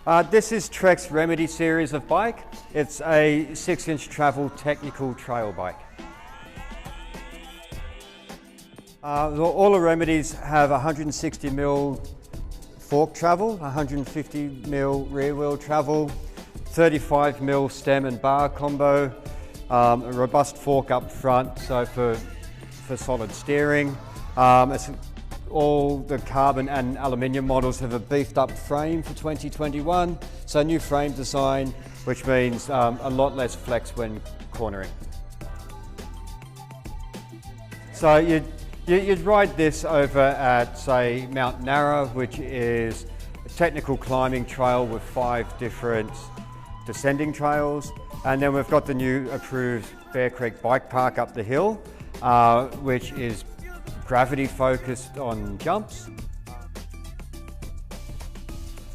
This is Trek's Remedy series of bike. It's a 6-inch travel technical trail bike. All the Remedies have 160mm fork travel, 150mm rear wheel travel, 35mm stem and bar combo, a robust fork up front, so for solid steering. All the carbon and aluminium models have a beefed up frame for 2021, so new frame design, which means a lot less flex when cornering. So you'd ride this over at, say, Mount Narra, which is a technical climbing trail with 5 different descending trails. And then we've got the new approved Bear Creek Bike Park up the hill, which is gravity focused on jumps.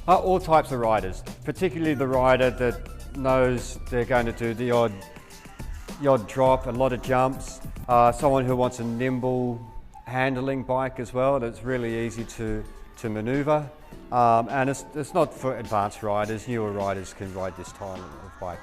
All types of riders, particularly the rider that knows they're going to do the odd drop, a lot of jumps. Someone who wants a nimble handling bike as well, that's really easy to maneuver. And it's not for advanced riders, newer riders can ride this style of bike.